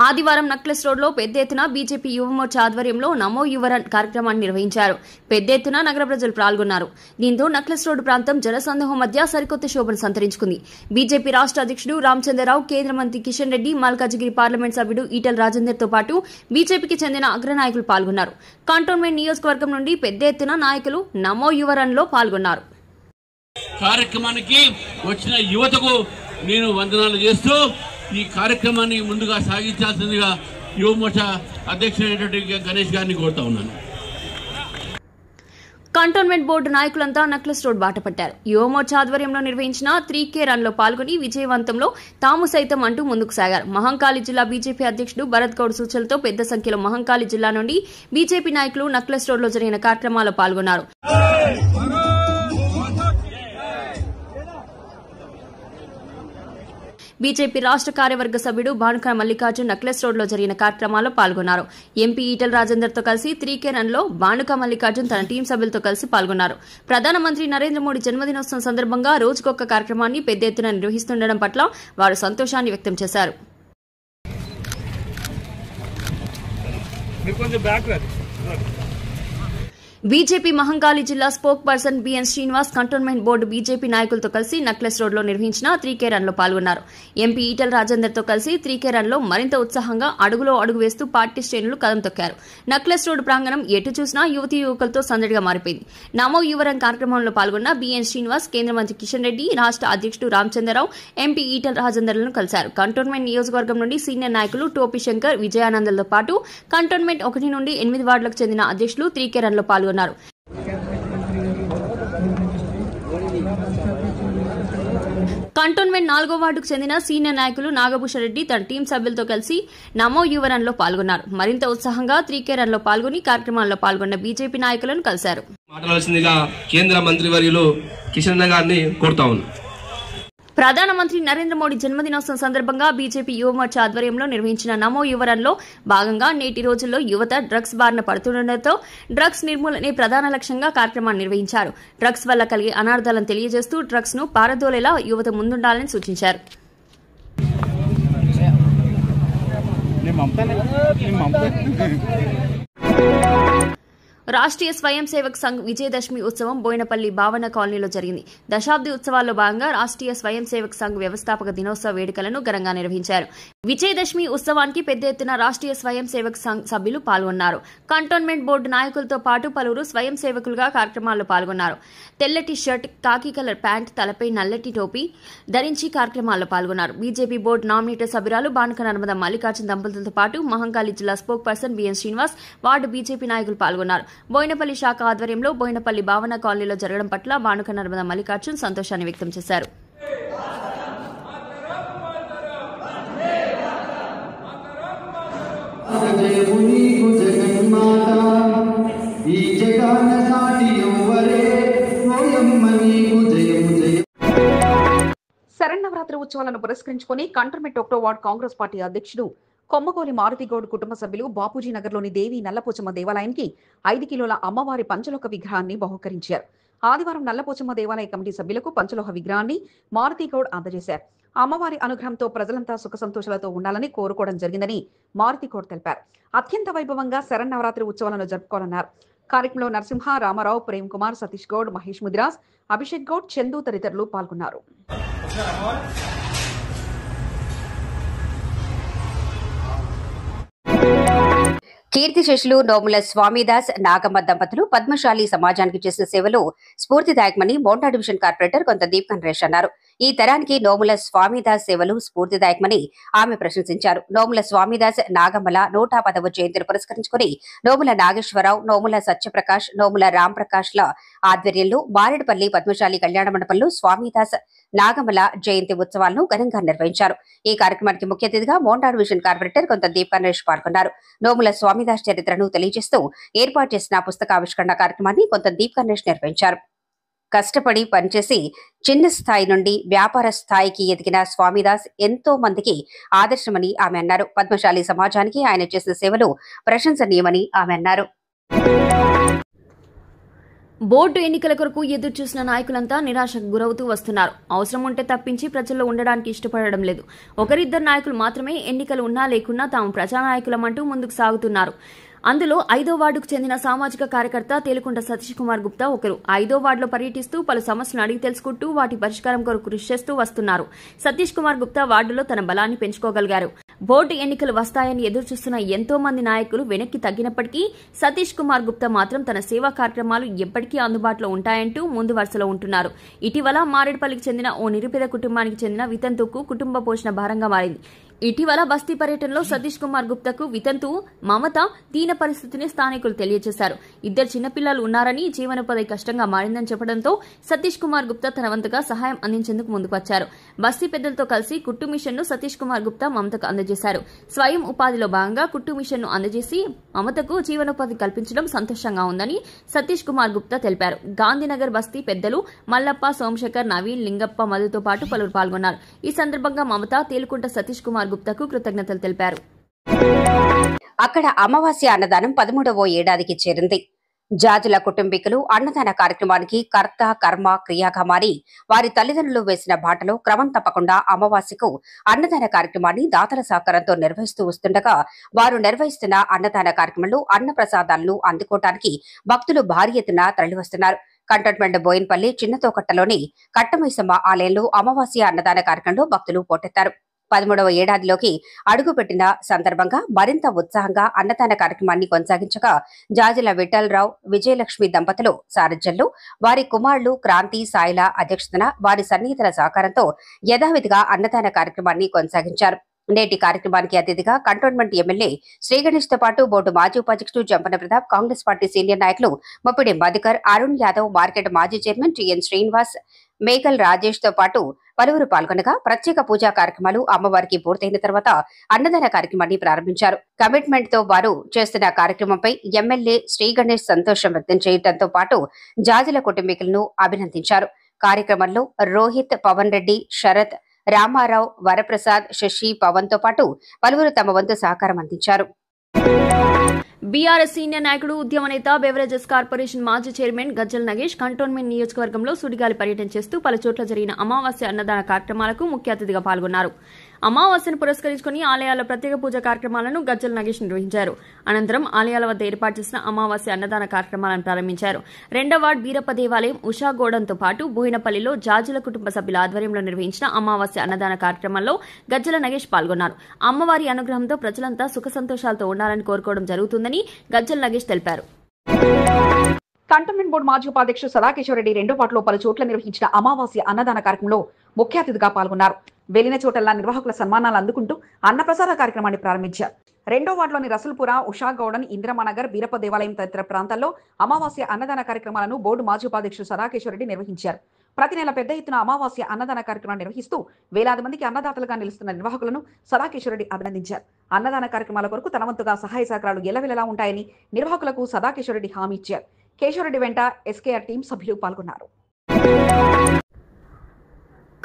ఆదివారం నక్లెస్ రోడ్లో పెద్ద ఎత్తున బీజేపీ యువ మోర్చా ఆధ్వర్యంలో నమో యువరన్ కార్యక్రమాన్ని నిర్వహించారు. పెద్ద ఎత్తున నగర ప్రజలు పాల్గొన్నారు. దీంతో నక్లెస్ రోడ్డు ప్రాంతం జనసందోహం మధ్య సరికొత్త శోభను సంతరించుకుంది. బీజేపీ రాష్ట్ర అధ్యక్షుడు రామచంద్రరావు, కేంద్ర మంత్రి కిషన్ రెడ్డి, మల్కాజిగిరి పార్లమెంట్ సభ్యుడు ఈటెల రాజేందర్ తో పాటు బీజేపీకి చెందిన అగ్రనాయకులు పాల్గొన్నారు. కంటోన్మెంట్ నియోజకవర్గం నుండి పెద్ద ఎత్తున నాయకులు నమో యువరన్ లో పాల్గొన్నారు. కార్యక్రమానికి వచ్చిన యువతకు నేను వందనాలు చేస్తూ ఈ కార్యక్రమాన్ని ముందుగా సాగించాల్సిందిగా యువ మోర్చా అధ్యక్షుడైనటువంటి గణేష్ గారిని కోరుతా ఉన్నాను. కంటోన్మెంట్ బోర్డు నాయకులంతా నక్లెస్ రోడ్ బాట పట్టారు. యువమోర్చా ఆధ్వర్యంలో నిర్వహించిన 3K రన్ లో పాల్గొని విజయవంతంలో తాము సైతం అంటూ ముందుకు సాగారు. మహంకాళి జిల్లా బీజేపీ అధ్యక్షుడు భరత్ గౌడ్ సూచనలతో పెద్ద సంఖ్యలో మహంకాళి జిల్లా నుండి బీజేపీ నాయకులు నక్లెస్ రోడ్ లో జరిగిన కార్యక్రమాల్లో పాల్గొన్నారు. బీజేపీ రాష్ట్ర కార్యవర్గ సభ్యుడు బాణుక మల్లికార్జున్ నక్లెస్ రోడ్ లో జరిగిన కార్యక్రమాల్లో పాల్గొన్నారు. ఎంపీ ఈటెల రాజేందర్ తో కలిసి 3K రన్ లో బాణుక మల్లికార్జున్ తన టీం సభ్యులతో కలిసి పాల్గొన్నారు. ప్రధానమంత్రి నరేంద్ర మోడీ జన్మదినోత్సవం సందర్భంగా రోజుకొక కార్యక్రమాన్ని పెద్ద ఎత్తున నిర్వహిస్తుండడం పట్ల వారు సంతోషాన్ని వ్యక్తం చేశారు. బీజేపీ మహంకాళి జిల్లా spokesperson BN Srinivas cantonment board BJP నాయకులతో కలిసి నక్లెస్ రోడ్ లో నిర్వహించిన 3K రన్ లో పాల్గొన్నారు. ఎంపీ ఈటెల రాజేందర్ తో కలిసి 3K రన్ లో మరింత ఉత్సాహంగా అడుగులో అడుగు వేస్తూ పార్టీ శ్రేణులు కదం తొక్కారు. నక్లెస్ రోడ్ ప్రాంగణం ఎటు చూసినా యువతీ యువకులతో సందడిగా మారిపోయింది. నమో యువరన్ కార్యక్రమంలో పాల్గొన్న బిఎన్ శ్రీనివాస్, కేంద్ర మంత్రి కిషన్ రెడ్డి, రాష్ట్ర అధ్యక్షుడు రామచంద్రరావు, ఎంపీ ఈటెల రాజేందర్లను కలిశారు. కంటోన్మెంట్ నియోజకవర్గం నుండి సీనియర్ నాయకులు టోపీ శంకర్, విజయానందలతో పాటు కంటోన్మెంట్ 1 నుండి 8 వార్డులకు చెందిన అధ్యక్షులు 3K రన్ లో పాల్గొన్నారు. కంటోన్మెంట్ 4వ వార్డుకు చెందిన సీనియర్ నాయకులు నాగభూషణ్ రెడ్డి తన టీం సభ్యులతో కలిసి నమో యువరన్ లో పాల్గొన్నారు. మరింత ఉత్సాహంగా 3K రన్ లో పాల్గొని కార్యక్రమాల్లో పాల్గొన్న బీజేపీ నాయకులను కలిశారు. మాట్లాడాల్సిందిగా కేంద్ర మంత్రివర్యులు కిషన్ రెడ్డి గారిని కోరుతా ఉన్నాను. ప్రధానమంత్రి నరేంద్ర మోడీ జన్మదినోత్సవం సందర్భంగా బీజేపీ యువమోర్చా ఆధ్వర్యంలో నిర్వహించిన నమో యువరన్ లో భాగంగా నేటి రోజుల్లో యువత డ్రగ్స్ బారిన పడుతుండటంతో డ్రగ్స్ నిర్మూలనే ప్రధాన లక్ష్యంగా కార్యక్రమాన్ని నిర్వహించారు. డ్రగ్స్ వల్ల కలిగే అనార్థాలను తెలియజేస్తూ డ్రగ్స్ ను పారదోలేలా యువత ముందుండాలని సూచించారు. రాష్ట్రీయ స్వయం సేవక్ సంఘ్ విజయదశమి ఉత్సవం బోయినపల్లి భావన కాలనీలో జరిగింది. దశాబ్ది ఉత్సవాల్లో భాగంగా రాష్ట్రీయ స్వయం సేవక్ సంఘ్ వ్యవస్థాపక దినోత్సవ వేడుకలను ఘనంగా నిర్వహించారు. విజయదశమి ఉత్సవానికి పెద్ద ఎత్తున రాష్ట్రీయ స్వయం సేవక్ సంఘ్ సభ్యులు పాల్గొన్నారు. కంటోన్మెంట్ బోర్డు నాయకులతో పాటు పలువురు స్వయం సేవకులుగా కార్యక్రమాల్లో పాల్గొన్నారు. తెల్లటి షర్ట్, కాకి కలర్ ప్యాంట్, తలపై నల్లటి టోపీ ధరించి కార్యక్రమాల్లో పాల్గొన్నారు. బీజేపీ బోర్డు నామినేటెడ్ సభ్యురాలు బాణుక నర్మద మల్లికార్జున్ దంపతులతో పాటు మహంకాళి జిల్లా spokesperson BN Srinivas, ward BJP నాయకులు పాల్గొన్నారు. బోయినపల్లి శాఖ ఆధ్వర్యంలో బోయినపల్లి భావన కాలనీలో జరగడం పట్ల బాణుక నర్మద మల్లికార్జున్ సంతోషాన్ని వ్యక్తం చేశారు. శరన్నవరాత్రి ఉత్సవాలను పురస్కరించుకుని కంటోన్మెంట్ 1వ వార్డు కాంగ్రెస్ పార్టీ అధ్యక్షుడు కొమ్మకోలి మారుతిగౌడ్ కుటుంబ సభ్యులు బాపూజీ నగర్లోని దేవి నల్లపోచమ్మ దేవాలయానికి 5 కిలోల అమ్మవారి పంచలోహ విగ్రహాన్ని బహుకరించారు. ఆదివారం నల్లపోచమ్మ దేవాలయ కమిటీ సభ్యులకు పంచలోహ విగ్రహాన్ని మారుతిగౌడ్ అందజేశారు. అమ్మవారి అనుగ్రహంతో ప్రజలంతా సుఖ సంతోషాలతో ఉండాలని కోరుకోవడం జరిగిందని మారుతిగౌడ్ తెలిపారు. అత్యంత వైభవంగా శరన్నవరాత్రి ఉత్సవాలను జరుపుకోవాలన్నారు. కార్యక్రమంలో నరసింహ, రామారావు, ప్రేమ్ కుమార్, సతీష్ గౌడ్, మహేష్ ముదిరాజ్, అభిషేక్ గౌడ్, చందు తదితరులు పాల్గొన్నారు. కీర్తిశేషులు నోముల స్వామిదాస్ నాగమ్మ దంపతులు పద్మశాలి సమాజానికి చేసిన సేవలు స్ఫూర్తిదాయకమని మోండా డివిజన్ కార్పొరేటర్ కొంత దీప్ నరేష్ అన్నారు. ఈ తరానికి నోముల స్వామిదాస్ సేవలు స్ఫూర్తిదాయకమని ఆమె ప్రశంసించారు. నోముల స్వామిదాస్ నాగమ్మల 110వ జయంతిని పురస్కరించుకుని నోముల నాగేశ్వరరావు, నోముల సత్యప్రకాష్, నోముల రాంప్రకాష్ ల ఆధ్వర్యంలో మారేడుపల్లి పద్మశాలి కళ్యాణ మండపంలో స్వామిదాస్ నాగమ్మల జయంతి ఉత్సవాలను ఘనంగా నిర్వహించారు. ఈ కార్యక్రమానికి ముఖ్య అతిథిగా మోండా డివిజన్ కార్పొరేటర్ కొంత దీప్ నరేష్ పాల్గొన్నారు. నోముల స్వామిదాస్ చరిత్రను తెలియజేస్తూ ఏర్పాటు చేసిన పుస్తకావిష్కరణ కార్యక్రమాన్ని కొంత దీప్ నరేష్ నిర్వహించారు. కష్టపడి పనిచేసి చిన్న స్థాయి నుండి వ్యాపార స్థాయికి ఎదిగిన స్వామిదాస్ ఎంతో మందికి ఆదర్శమని ఆమె అన్నారు. పద్మశాలి సమాజానికి ఆయన చేసిన సేవలు ప్రశంసనీయమని ఆమె అన్నారు. బోర్డు ఎన్నికల కొరకు ఎదురు చూసిన నాయకులంతా నిరాశకు గురవుతూ వస్తున్నారు. అవసరం ఉంటే తప్పించి ప్రజల్లో ఉండడానికి ఇష్టపడడం లేదు. ఒకరిద్దరు నాయకులు మాత్రమే ఎన్నికలు ఉన్నా లేకున్నా తాము ప్రజానాయకులమంటూ ముందుకు సాగుతున్నారు. అందులో 5వ వార్డుకు చెందిన సామాజిక కార్యకర్త తేలుకుంట సతీష్ కుమార్ గుప్తా ఒకరు. 5వ వార్డులో పర్యటిస్తూ పలు సమస్యలను అడిగి తెలుసుకుంటూ వాటి పరిష్కారం కొరకు కృషి చేస్తూ వస్తున్నారు. సతీష్ కుమార్ గుప్తా వార్డులో తన బలాన్ని పెంచుకోగలిగారు. బోర్డు ఎన్నికలు వస్తాయని ఎదురుచూస్తున్న ఎంతో మంది నాయకులు వెనక్కి తగ్గినప్పటికీ సతీష్ కుమార్ గుప్తా మాత్రం తన సేవా కార్యక్రమాలు ఎప్పటికీ అందుబాటులో ఉంటాయంటూ ముందు వరుసలో ఉంటున్నారు. ఇటీవల మారేడుపల్లికి చెందిన ఓ నిరుపేద కుటుంబానికి చెందిన వితంతుకు కుటుంబ పోషణ భారంగా మారింది. ఇటీవల బస్తీ పర్యటనలో సతీష్ కుమార్ గుప్తాకు వితంతు మమత దీన పరిస్థితిని స్థానికులు తెలియజేశారు. 2 చిన్నపిల్లలు ఉన్నారని జీవనోపాధి కష్టంగా మారిందని చెప్పడంతో సతీష్ కుమార్ గుప్తా తన వంతుగా సహాయం అందించేందుకు ముందుకు వచ్చారు. బస్తీ పెద్దలతో కలిసి కుట్టు మిషన్ ను సతీష్ కుమార్ గుప్తా మమతకు అందజేశారు. స్వయం ఉపాధిలో భాగంగా కుట్టు మిషన్ ను అందజేసి మమతకు జీవనోపాధి కల్పించడం సంతోషంగా ఉందని సతీష్ కుమార్ గుప్తా తెలిపారు. గాంధీనగర్ బస్తీ పెద్దలు మల్లప్ప, సోమశేఖర్, నవీన్, లింగప్ప, మధుతో పాటు పలువురు పాల్గొన్నారు. ఈ సందర్భంగా మమత తేలుకుంట సతీష్ కుమార్ గుప్తాకు కృతజ్ఞతలు తెలిపారు. అక్కడ అమావాస్య అన్నదానం 13వ ఏడాదికి చేరింది. జాజుల కుటుంబీకులు అన్నదాన కార్యక్రమానికి కర్త, కర్మ, క్రియాగా మారి వారి తల్లిదండ్రులు వేసిన బాటలో క్రమం తప్పకుండా అమావాస్యకు అన్నదాన కార్యక్రమాన్ని దాతల సహకారంతో నిర్వహిస్తూ వస్తుండగా వారు నిర్వహిస్తున్న అన్నదాన కార్యక్రమంలో అన్న ప్రసాదాలను అందుకోవడానికి భక్తులు భారీ ఎత్తున తరలివస్తున్నారు. కంటోన్మెంట్ బోయిన్పల్లి చిన్నతోకట్టలోని కట్టమైసమ్మ ఆలయంలో అమావాస్య అన్నదాన కార్యక్రమంలో భక్తులు పోటెత్తారు. 13వ ఏడాదిలోకి అడుగుపెట్టిన సందర్భంగా మరింత ఉత్సాహంగా అన్నదాన కార్యక్రమాన్ని కొనసాగించగా జాజుల విఠలరావు, విజయలక్ష్మి దంపతులు సారథ్యంలో వారి కుమారులు క్రాంతి, సాయిల అధ్యక్షతన వారి సన్నిహితుల సహకారంతో యథావిధిగా అన్నదాన కార్యక్రమాన్ని కొనసాగించారు. నేటి కార్యక్రమానికి అతిథిగా కంటోన్మెంట్ ఎమ్మెల్యే శ్రీగణేష్ తో పాటు బోర్డు మాజీ ఉపాధ్యక్షుడు జంపన ప్రతాప్, కాంగ్రెస్ పార్టీ సీనియర్ నాయకులు ముప్పిడి మధుకర్, అరుణ్ యాదవ్, మార్కెట్ మాజీ చైర్మన్ టిఎన్ శ్రీనివాస్, మేకల్ రాజేష్ తో పాటు పలువురు పాల్గొనగా ప్రత్యేక పూజా కార్యక్రమాలు అమ్మవారికి పూర్తయిన తర్వాత అన్నదాన కార్యక్రమాన్ని ప్రారంభించారు. కమిట్మెంట్ తో వారు చేస్తున్న కార్యక్రమంపై ఎమ్మెల్యే శ్రీగణేష్ సంతోషం వ్యక్తం చేయడంతో పాటు జాజుల కుటుంబీకులను అభినందించారు. కార్యక్రమంలో రోహిత్, పవన్ రెడ్డి, శరత్, రామారావు, వరప్రసాద్, శశి, పవన్ తో పాటు పలువురు తమ వంతు సహకారం అందించారు. బీఆర్ఎస్ సీనియర్ నాయకుడు, ఉద్యమ నేత, బెవరేజెస్ కార్పొరేషన్ మాజీ చైర్మన్ గజ్జల నగేష్ కంటోన్మెంట్ నియోజకవర్గంలో సుడిగాలి పర్యటన చేస్తూ పలు చోట్ల జరిగిన అమావాస్య అన్నదాన కార్యక్రమాలకు ముఖ్య అతిథిగా పాల్గొన్నారు. అమావాస్యను పురస్కరించుకుని ఆలయాల్లో ప్రత్యేక పూజా కార్యక్రమాలను గజ్జల నగేష్ నిర్వహించారు. అనంతరం ఆలయాల వద్ద ఏర్పాటు చేసిన అమావాస్య అన్నదాన కార్యక్రమాలను ప్రారంభించారు. 2వ వార్డు బీరప్ప దేవాలయం, ఉషాగోడంతో పాటు బోయినపల్లిలో జాజుల కుటుంబ సభ్యుల ఆధ్వర్యంలో నిర్వహించిన అమావాస్య అన్నదాన కార్యక్రమంలో గజ్జల నగేష్ పాల్గొన్నారు. అమ్మవారి అనుగ్రహంతో ప్రజలంతా సుఖ సంతోషాలతో ఉండాలని కోరుకోవడం జరుగుతుందని గజ్జల నగేష్ తెలిపారు. కంటోన్మెంట్ బోర్డు మాజీ ఉపాధ్యక్షుడు సదాకేశ్వరరెడ్డి 2వ వార్డులో పలు చోట్ల నిర్వహించిన అమావాస్య అన్నదాన కార్యక్రమంలో ముఖ్య అతిథిగా పాల్గొన్నారు. వెళ్లిన చోటల్లా నిర్వాహకుల సన్మానాలు అందుకుంటూ అన్నప్రసాద కార్యక్రమాన్ని ప్రారంభించారు. 2వ వార్డులోని రసూల్పుర, ఉషాగౌడన్, ఇంద్రమనగర్, బీరప్ప దేవాలయం తదితర ప్రాంతాల్లో అమావాస్య అన్నదాన కార్యక్రమాలను బోర్డు మాజీ ఉపాధ్యక్షుడు సదాకేశ్వరరెడ్డి నిర్వహించారు. ప్రతి నెల పెద్ద ఎత్తున అమావాస్య అన్నదాన కార్యక్రమాన్ని నిర్వహిస్తూ వేలాది మందికి అన్నదాతలుగా నిలుస్తున్న నిర్వాహకులను సదాకేశ్వరరెడ్డి అభినందించారు. అన్నదాన కార్యక్రమాల కొరకు తన వంతుగా సహాయ సహకారాలు ఎల్లవెల్లలా ఉంటాయని నిర్వాహకులకు సదాకేశ్వరరెడ్డి హామీ ఇచ్చారు. కేశవరెడ్డి వెంట ఎస్కేఆర్ టీం సభ్యులు పాల్గొన్నారు.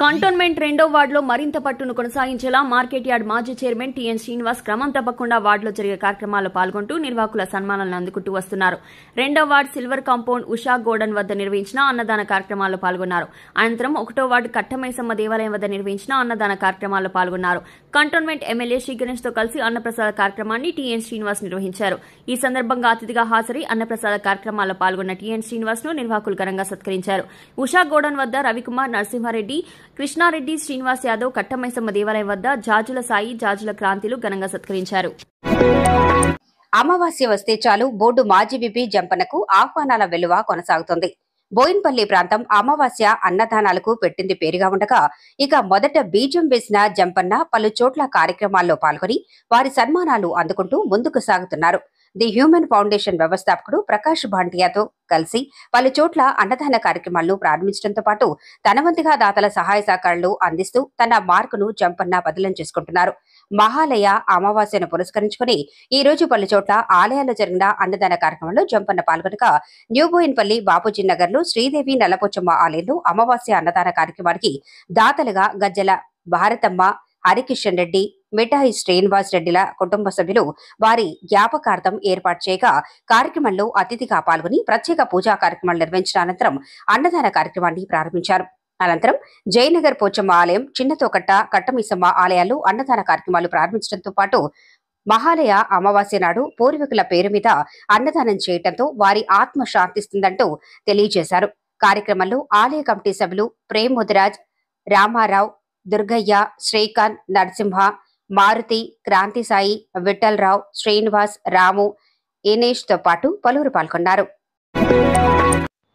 కంటోన్మెంట్ 2వ వార్డులో మరింత పట్టును కొనసాగించేలా మార్కెట్ యార్డ్ మాజీ చైర్మన్ టీఎన్ శ్రీనివాస్ క్రమం తప్పకుండా వార్డులో జరిగే కార్యక్రమాల్లో పాల్గొంటూ నిర్వాహకుల సన్మానాలను అందుకుంటూ వస్తున్నారు. 2వ ward silver compound Usha godown వద్ద నిర్వహించిన అన్నదాన కార్యక్రమాల్లో పాల్గొన్నారు. అనంతరం 1వ వార్డు కట్టమైసమ్మ దేవాలయం వద్ద నిర్వహించిన అన్నదాన కార్యక్రమాల్లో పాల్గొన్నారు. కంటోన్మెంట్ ఎమ్మెల్యే శ్రీ గణేష్ తో కలిసి అన్నప్రసాద కార్యక్రమాన్ని టీఎన్ శ్రీనివాస్ నిర్వహించారు. ఈ సందర్భంగా అతిథిగా హాజరై అన్నప్రసాద కార్యక్రమాల్లో పాల్గొన్న టీఎన్ శ్రీనివాస్ ను నిర్వాహకులు ఘనంగా సత్కరించారు. ఉషా గోడన్ వద్ద రవికుమార్, నరసింహారెడ్డి, కృష్ణారెడ్డి, శ్రీనివాస్ యాదవ్, కట్టమైసమ్మ దేవాలయం వద్ద జాజుల సాయి, జాజుల క్రాంతిలు ఘనంగా సత్కరించారు. అమావాస్య వస్తే చాలు బోర్డు మాజీ విపి జంపన్నకు ఆహ్వానాల వెలువ కొనసాగుతుంది. బోయిన్పల్లి ప్రాంతం అమావాస్య అన్నదానాలకు పెట్టింది పేరుగా ఉండగా ఇక మొదట బీజం వేసిన జంపన్న పలు చోట్ల కార్యక్రమాల్లో పాల్గొని వారి సన్మానాలు అందుకుంటూ ముందుకు సాగుతున్నారు. ది హ్యూమన్ ఫౌండేషన్ వ్యవస్థాపకుడు ప్రకాష్ భాంటియాతో కలిసి పలు చోట్ల అన్నదాన కార్యక్రమాలను ప్రారంభించడంతో పాటు తన వంతుగా దాతల సహాయ సహకారాలు అందిస్తూ తన మార్కును జంపన్న బదిలం చేసుకుంటున్నారు. మహాలయ అమావాస్యను పురస్కరించుకుని ఈ రోజు పలు చోట్ల ఆలయాల్లో జరిగిన అన్నదాన కార్యక్రమంలో జంపన్న పాల్గొనగా న్యూ బోయిన్పల్లి బాపూజీ నగర్ లో శ్రీదేవి నల్లపోచమ్మ ఆలయంలో అమావాస్య అన్నదాన కార్యక్రమానికి దాతలుగా గజ్జల భారతమ్మ, హరికిషన్ రెడ్డి, మిఠాయి శ్రీనివాస్ రెడ్డిల కుటుంబ సభ్యులు వారి జ్ఞాపకార్థం ఏర్పాటు చేయగా కార్యక్రమంలో అతిథిగా పాల్గొని ప్రత్యేక పూజా కార్యక్రమాలు నిర్వహించిన అనంతరం అన్నదాన కార్యక్రమాన్ని ప్రారంభించారు. అనంతరం జయనగర్ పోచమ్మ ఆలయం, చిన్నతోకట్ట, కట్టమిసమ్మ ఆలయాల్లో అన్నదాన కార్యక్రమాలు ప్రారంభించడంతో పాటు మహాలయ అమావాస్య నాడు పూర్వీకుల పేరు మీద అన్నదానం చేయడంతో వారి ఆత్మ శాంతిస్తుందంటూ తెలియజేశారు. కార్యక్రమంలో ఆలయ కమిటీ సభ్యులు ప్రేమ్ ముదిరాజ్, రామారావు, దుర్గయ్య, శ్రీకాంత్, నరసింహ, మారుతి, క్రాంతి సాయి, విఠలరావు, శ్రీనివాస్, రాము, ఇనేష్ తో పాటు పలువురు పాల్గొన్నారు.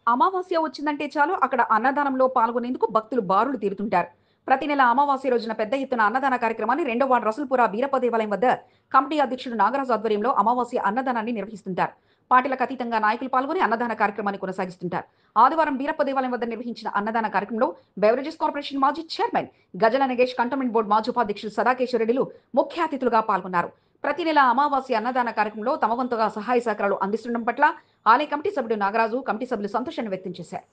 అమావాస్య వచ్చిందంటే చాలు అక్కడ అన్నదానంలో పాల్గొనేందుకు భక్తులు బారులు తీరుతుంటారు. ప్రతి నెల అమావాస్య రోజున పెద్ద ఎత్తున అన్నదాన కార్యక్రమాన్ని 2వ వార్డు రసూల్పుర వీరప్ప దేవాలయం వద్ద కమిటీ అధ్యక్షుడు నాగరాజు ఆధ్వర్యంలో అమావాస్య అన్నదానాన్ని నిర్వహిస్తుంటారు. పార్టీలకు అతీతంగా నాయకులు పాల్గొని అన్నదాన కార్యక్రమాన్ని కొనసాగిస్తుంటారు. ఆదివారం వీరప్ప దేవాలయం వద్ద నిర్వహించిన అన్నదాన కార్యక్రమంలో బెవరేజెస్ కార్పొరేషన్ మాజీ చైర్మన్ గజల నగేష్, కంటోన్మెంట్ బోర్డు మాజీ ఉపాధ్యక్షుడు సదాకేశ్వరరెడ్డిలు ముఖ్య అతిథులుగా పాల్గొన్నారు. ప్రతి నెల అమావాస్య అన్నదాన కార్యక్రమంలో తమ వంతుగా సహాయ సహకారాలు అందిస్తుండడం పట్ల ఆలయ కమిటీ సభ్యుడు నాగరాజు, కమిటీ సభ్యులు సంతోషాన్ని వ్యక్తం చేశారు.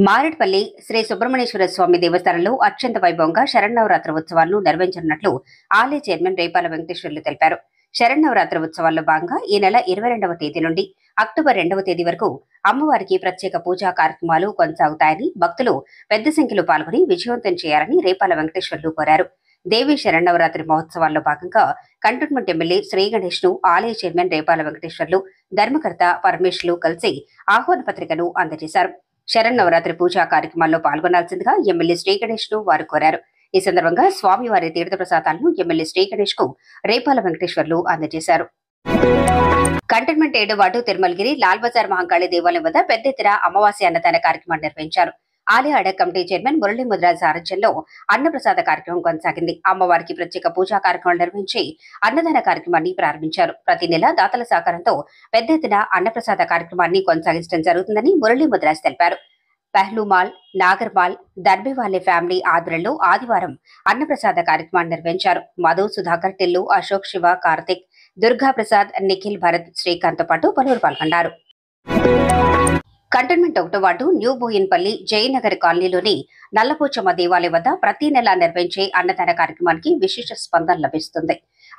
మారేడ్పల్లి శ్రీ సుబ్రహ్మణ్యేశ్వర స్వామి దేవస్థానంలో అత్యంత వైభవంగా శరన్నవరాత్రి ఉత్సవాలను నిర్వహించనున్నట్లు ఆలయ చైర్మన్ రేపాల వెంకటేశ్వర్లు తెలిపారు. శరన్నవరాత్రి ఉత్సవాల్లో భాగంగా ఈ నెల 22వ తేదీ నుండి అక్టోబర్ 2వ తేదీ వరకు అమ్మవారికి ప్రత్యేక పూజా కార్యక్రమాలు కొనసాగుతాయని భక్తులు పెద్ద సంఖ్యలో పాల్గొని విజయవంతం చేయాలని రేపాల వెంకటేశ్వర్లు కోరారు. దేవీ శరన్నవరాత్రి మహోత్సవాల్లో భాగంగా కంటోన్మెంట్ ఎమ్మెల్యే శ్రీ గణేష్ ను ఆలయ చైర్మన్ రేపాల వెంకటేశ్వర్లు, ధర్మకర్త పరమేశ్వర్లు కలిసి ఆహ్వాన పత్రికను అందజేశారు. శరన్నవరాత్రి పూజా కార్యక్రమాల్లో పాల్గొనాల్సిందిగా ఎమ్మెల్యే శ్రీ గణేష్ ను వారు కోరారు. ఈ సందర్భంగా స్వామివారి తీర్థ ప్రసాదాలను ఎమ్మెల్యే శ్రీ గణేష్ కు రేపాల వెంకటేశ్వర్లు అందజేశారు. కంటోన్మెంట్ 7వ వార్డు తిరుమలగిరి లాల్ బజార్ మహంకాళి దేవాలయం వద్ద పెద్ద ఎత్తున అమావాస్య అన్నదాన కార్యక్రమాన్ని నిర్వహించారు. ఆలయ అడ కమిటీ చైర్మన్ మురళీ ముద్రాజ్ సారథ్యంలో అన్నప్రసాద కార్యక్రమం కొనసాగింది. అమ్మవారికి ప్రత్యేక పూజా కార్యక్రమాలు నిర్వహించి అన్నదాన కార్యక్రమాన్ని ప్రారంభించారు. ప్రతి నెల దాతల సహకారంతో పెద్ద ఎత్తున అన్నప్రసాద కార్యక్రమాన్ని కొనసాగించడం జరుగుతుందని మురళీ ముద్రాజ్ తెలిపారు. పెహ్లుమాల్, నాగర్మాల్, దర్బేవాలే ఫ్యామిలీ ఆధ్వర్యంలో ఆదివారం అన్నప్రసాద కార్యక్రమాన్ని నిర్వహించారు. మధు, సుధాకర్, టిల్లు, అశోక్, శివ, కార్తిక్, దుర్గా ప్రసాద్, నిఖిల్, భరత్, శ్రీకాంత్ తో పాటు పలువురు పాల్గొన్నారు. కంటోన్మెంట్ 1వ వార్డు న్యూ బోయిన్పల్లి జయనగర్ కాలనీలోని నల్లపోచమ్మ దేవాలయం వద్ద ప్రతి నెల నిర్వహించే అన్నదాన కార్యక్రమానికి విశేష స్పందన లభిస్తుంది.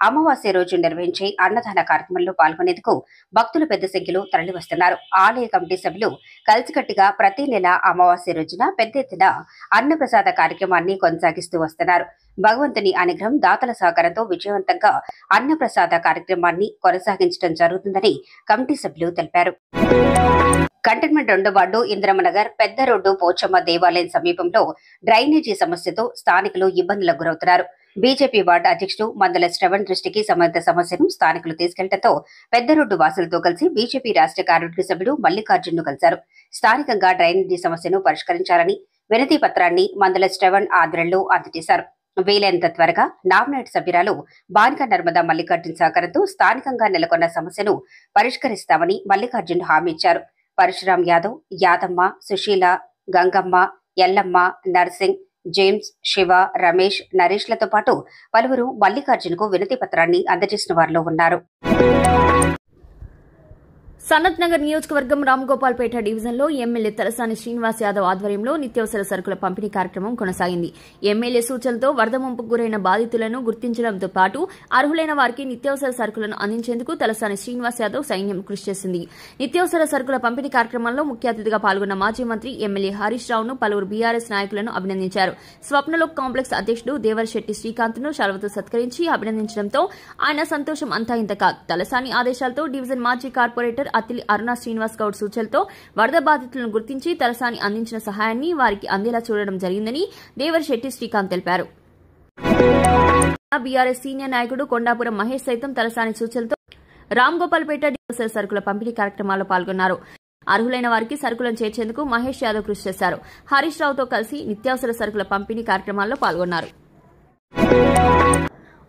అమావాస్య రోజు నిర్వహించే అన్నదాన కార్యక్రమంలో పాల్గొనేందుకు భక్తులు పెద్ద సంఖ్యలో తరలివస్తున్నారు. ఆలయ కమిటీ సభ్యులు కలిసికట్టుగా ప్రతి నెల అమావాస్య రోజున పెద్ద ఎత్తున అన్నప్రసాద కార్యక్రమాన్ని కొనసాగిస్తూ వస్తున్నారు. భగవంతుని అనుగ్రహం, దాతల సహకారంతో విజయవంతంగా అన్నప్రసాద కార్యక్రమాన్ని కొనసాగించడం జరుగుతుందని కమిటీ సభ్యులు తెలిపారు. కంటోన్మెంట్ 2వ వార్డు ఇంద్రమనగర్ పెద్ద రోడ్డు పోచమ్మ దేవాలయం సమీపంలో డ్రైనేజీ సమస్యతో స్థానికులు ఇబ్బందులకు గురవుతున్నారు. బీజేపీ వార్డు అధ్యక్షుడు మందల శ్రవణ్ దృష్టికి సంబంధిత సమస్యను స్థానికులు తీసుకెళ్లడంతో పెద్ద రోడ్డు వాసులతో కలిసి బీజేపీ రాష్ట్ర కార్యవర్గ సభ్యుడు మల్లికార్జున్ ను కలిశారు. స్థానికంగా డ్రైనేజీ సమస్యను పరిష్కరించాలని వినతి పత్రాన్ని మందల శ్రవణ్ ఆధ్వర్యంలో అందజేశారు. వీలైనంత త్వరగా నామినేట్ సభ్యురాలు బానిక నర్మదా మల్లికార్జున్ సహకారంతో స్థానికంగా నెలకొన్న సమస్యను పరిష్కరిస్తామని మల్లికార్జున్ హామీ ఇచ్చారు. పరశురాం యాదవ్, యాదమ్మ, సుశీల, గంగమ్మ, ఎల్లమ్మ, నర్సింగ్, జేమ్స్, శివ, రమేష్, నరేష్లతో పాటు పలువురు మల్లికార్జున్ కు వినతి పత్రాన్ని అందజేసిన వారిలో ఉన్నారు. సనత్ నగర్ నియోజకవర్గం రామ్గోపాల్పేట డివిజన్లో ఎమ్మెల్యే తలసాని శ్రీనివాస్ యాదవ్ ఆధ్వర్యంలో నిత్యావసర సరుకుల పంపిణీ కార్యక్రమం కొనసాగింది. ఎమ్మెల్యే సూచనలతో వరద ముంపుకు గురైన బాధితులను గుర్తించడంతో పాటు అర్హులైన వారికి నిత్యావసర సరుకులను అందించేందుకు తలసాని శ్రీనివాస్ యాదవ్ సైన్యం కృషి చేసింది. నిత్యావసర సరుకుల పంపిణీ కార్యక్రమంలో ముఖ్య అతిథిగా పాల్గొన్న మాజీ మంత్రి ఎమ్మెల్యే హరీష్ రావును పలువురు బీఆర్ఎస్ నాయకులను అభినందించారు. స్వప్నలోక్ కాంప్లెక్స్ అధ్యక్షుడు దేవర్శెట్టి శ్రీకాంత్ను శాలువతో సత్కరించి అభినందించడంతో ఆయన సంతోషం అంతా ఇంత కాదు. తలసాని ఆదేశాలతో డివిజన్ మాజీ కార్పొరేటర్ అతిలి అరుణ శ్రీనివాస్ గౌడ్ సూచనలతో వరద బాధితులను గుర్తించి తలసాని అందించిన సహాయాన్ని వారికి అందేలా చూడడం జరిగిందని దేవర్శెట్టి శ్రీకాంత్ తెలిపారు. బీఆర్ఎస్ సీనియర్ నాయకుడు కొండాపురం మహేష్ సైతం తలసాని సూచనలతో రామ్గోపాల్పేట నిత్యావసర సరుకుల పంపిణీ కార్యక్రమాల్లో పాల్గొన్నారు. అర్హులైన వారికి సరుకులను చేర్చేందుకు మహేష్ యాదవ్ కృషి చేశారు. హరీష్ రావుతో కలిసి నిత్యావసర సరుకుల పంపిణీ కార్యక్రమాల్లో పాల్గొన్నారు.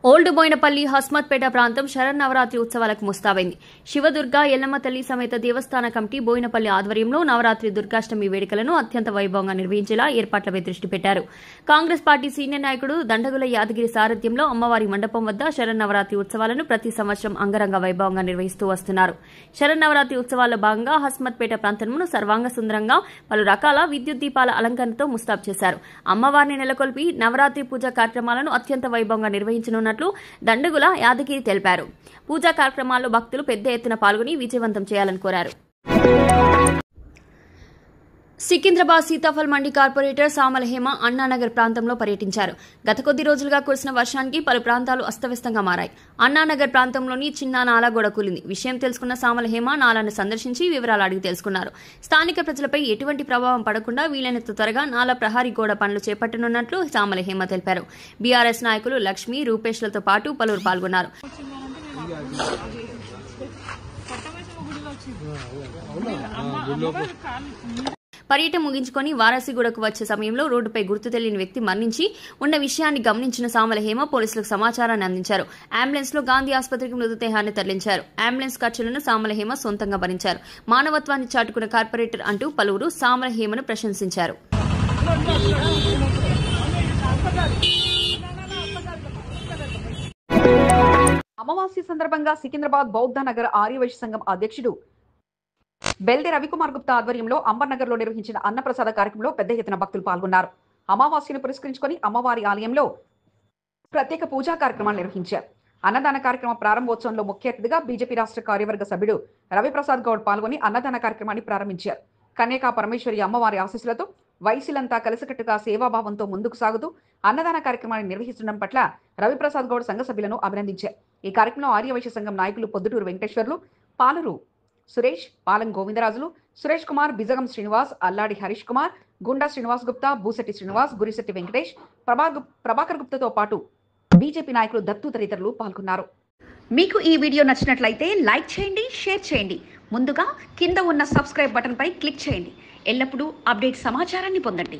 ఓల్డ్ బోయినపల్లి హస్మత్పేట ప్రాంతం శరన్నవరాత్రి ఉత్సవాలకు ముస్తాబైంది. శివదుర్గ ఎల్లమ్మ తల్లి సమేత దేవస్థాన కమిటీ బోయినపల్లి ఆధ్వర్యంలో నవరాత్రి దుర్గాష్టమి వేడుకలను అత్యంత వైభవంగా నిర్వహించేలా ఏర్పాట్లపై దృష్టి పెట్టారు. కాంగ్రెస్ పార్టీ సీనియర్ నాయకుడు దండగుల యాదగిరి సారథ్యంలో అమ్మవారి మండపం వద్ద శరన్నవరాత్రి ఉత్సవాలను ప్రతి సంవత్సరం అంగరంగ వైభవంగా నిర్వహిస్తూ వస్తున్నారు. శరన్నవరాత్రి ఉత్సవాల్లో భాగంగా హస్మత్పేట ప్రాంతంను సర్వాంగ సుందరంగా పలు రకాల విద్యుత్ దీపాల అలంకరణతో ముస్తాబు చేశారు. అమ్మవారిని నెలకొల్పి నవరాత్రి పూజా కార్యక్రమాలను అత్యంత వైభవంగా నిర్వహించనున్నట్లు దండగుల యాదగిరి తెలిపారు. పూజా కార్యక్రమాల్లో భక్తులు పెద్ద ఎత్తున పాల్గొని విజయవంతం చేయాలని కోరారు. సికింద్రాబాద్ సీతాఫల్ మండి కార్పొరేటర్ సామల హేమ అన్నానగర్ ప్రాంతంలో పర్యటించారు. గత కొద్ది రోజులుగా కురిసిన వర్షానికి పలు ప్రాంతాలు అస్తవ్యస్తంగా మారాయి. అన్నానగర్ ప్రాంతంలోని చిన్న నాలా గోడ కూలింది. విషయం తెలుసుకున్న సామల హేమ నాలాను సందర్శించి వివరాలు అడిగి తెలుసుకున్నారు. స్థానిక ప్రజలపై ఎటువంటి ప్రభావం పడకుండా వీలైనంత త్వరగా నాలా ప్రహారీ గోడ పనులు చేపట్టనున్నట్లు సామల హేమ తెలిపారు. బీఆర్ఎస్ నాయకులు లక్ష్మి, రూపేష్లతో పాటు పలువురు పాల్గొన్నారు. పర్యటన ముగించుకుని వారాసిగూడకు వచ్చే సమయంలో రోడ్డుపై గుర్తు తెలియని వ్యక్తి మరణించి ఉన్న విషయాన్ని గమనించిన సామల హేమ పోలీసులకు సమాచారాన్ని అందించారు. అంబులెన్స్ లో గాంధీ ఆసుపత్రికి మృతదేహాన్ని తరలించారు. అంబులెన్స్ ఖర్చులను సామల హేమ సొంతంగా భరించారు. మానవత్వాన్ని చాటుకున్న కార్పొరేటర్ అంటూ పలువురు సామల హేమను ప్రశంసించారు. అమావాస్య సందర్భంగా సికింద్రాబాద్ బౌద్ధ నగర్ ఆర్యవైశ్య సంఘం అధ్యక్షుడు బెల్దే రవికుమార్ గుప్తా ఆధ్వర్యంలో అంబర్నగర్ లో నిర్వహించిన అన్నప్రసాద కార్యక్రమంలో పెద్ద ఎత్తున భక్తులు పాల్గొన్నారు. అమావాస్యను పురస్కరించుకుని అమ్మవారి ఆలయంలో ప్రత్యేక పూజా కార్యక్రమాలు నిర్వహించారు. అన్నదాన కార్యక్రమ ప్రారంభోత్సవంలో ముఖ్య అతిథిగా బీజేపీ రాష్ట్ర కార్యవర్గ సభ్యుడు రవిప్రసాద్ గౌడ్ పాల్గొని అన్నదాన కార్యక్రమాన్ని ప్రారంభించారు. కన్యకా పరమేశ్వరి అమ్మవారి ఆశీస్సులతో వైశ్యులంతా కలిసికట్టుగా సేవాభావంతో ముందుకు సాగుతూ అన్నదాన కార్యక్రమాన్ని నిర్వహిస్తుండడం పట్ల రవిప్రసాద్ గౌడ్ సంఘ సభ్యులను అభినందించారు. ఈ కార్యక్రమంలో ఆర్యవైశ్య సంఘం నాయకులు పొద్దుటూరు వెంకటేశ్వర్లు, పాలూరు సురేష్, పాలం గోవిందరాజులు, సురేష్ కుమార్, బిజగం శ్రీనివాస్, అల్లాడి హరీష్ కుమార్, గుండా శ్రీనివాస్ గుప్తా, బూసెట్టి శ్రీనివాస్, గురిశెట్టి వెంకటేష్, ప్రభాకర్ గుప్తాతో పాటు బీజేపీ నాయకులు దత్తు తదితరులు పాల్గొన్నారు. మీకు ఈ వీడియో నచ్చినట్లయితే లైక్ చేయండి, షేర్ చేయండి. ముందుగా కింద ఉన్న సబ్స్క్రైబ్ బటన్ పై క్లిక్ చేయండి. ఎల్లప్పుడూ అప్డేట్ సమాచారాన్ని పొందండి.